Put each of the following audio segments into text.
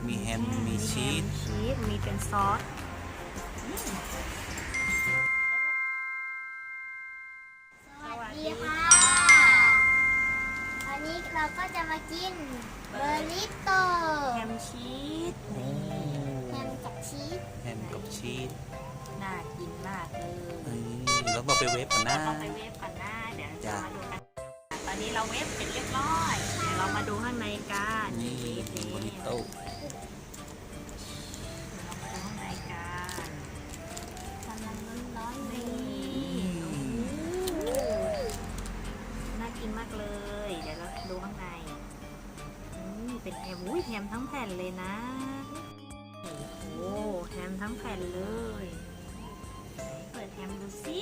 มีแฮมมีชีสมีเป็นซอสสวัสดีค่ะวันนี้เราก็จะมากินเบอร์ริโตแฮมชีสแฮมกับชีสแฮมกับชีสน่ากินมากเลย แล้วเราไปเวฟกันนะ เราไปเวฟก่อนนะเดี๋ยวจะมาดูกันตอนนี้เราเวฟเป็นเรียบร้อยเดี๋ยวเรามาดูข้างในกันนี่โบริโต้ เรามาดูข้างในกัน กำลังร้อนๆเลย น่ากินมากเลยเดี๋ยวเราดูข้างในเป็นแฮมแฮมทั้งแผ่นเลยนะโอ้โหแฮมทั้งแผ่นเลยเปิดแฮมดูสิ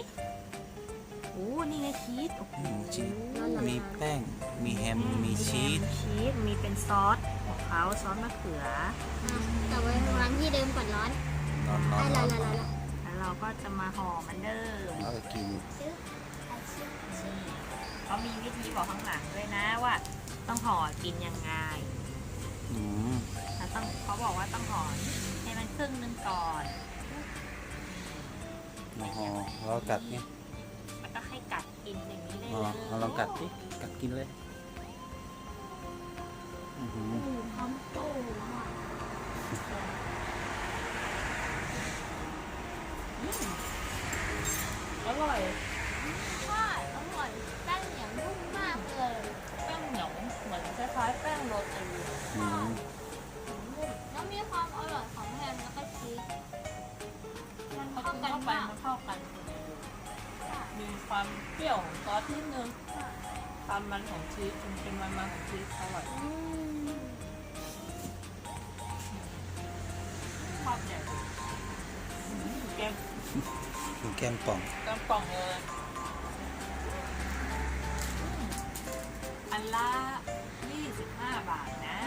โอ้นี่ไงชีสโอ้โห ชีสมีแป้งมีแฮมมีชีส มีเป็นซอสของเขาซอสมะเขือ แต่ไว้วางที่เดิมก่อนร้อน ร้อนร้อน ได้ ร้อน แล้วเราก็จะมาห่อมันเดิม แล้วก็กิน เขามีวิธีบอกข้างหลังด้วยนะว่าต้องห่อกินยังไง อืม เขาบอกว่าต้องห่อให้มันครึ่งนึงก่อน มาห่อเรากัดไง แล้วก็ให้กัดกินอย่างนี้ได้ อ๋อ เลย เราลองกัดดิกัดกินเลยอื้อหือ พร้อมโต อร่อย ใช่อร่อยแป้งเหนียวนุ่มมากเลย แป้งเหนียวเหมือนคล้ายๆแป้งโรตี อืม แล้วมีความอร่อยของแฮมแล้วก็ชีสมัน พอ เข้า กิน กัน เข้าไป มาก มันเข้ากันมีความเปรี้ยวของซอสนิดนึงความมันของชีสมันเป็นมันของชีสอร่อยชอบเนี่ยแกง แก้มป่อง กระป๋องเลยอันละ25 บาทนะ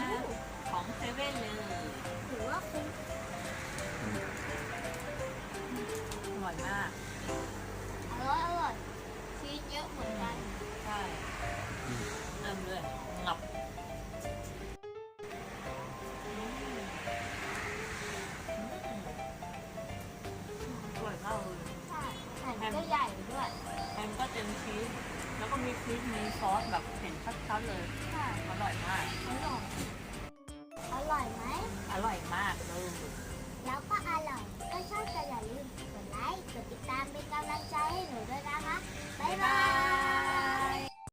ของเซเว่นเลย ถือว่าคุ้ม อร่อยมาก อร่อยชีสเยอะเหมือนกัน ใช่เริ่มเลยงับอร่อยมากเลย ใช่แผ่นก็ใหญ่ด้วย แฮมก็เต็มชีสแล้วก็มีชีสมีซอสแบบเห็นชัดๆเลย ใช่ อร่อยมาก อร่อยอร่อยไหม อร่อยมากเลย แล้วก็อร่อย ก็ชอบก็อย่าลืมกดไลค์ กดติดตามเป็นกำลังใจให้หนูด้วยนะคะ บ๊ายบาย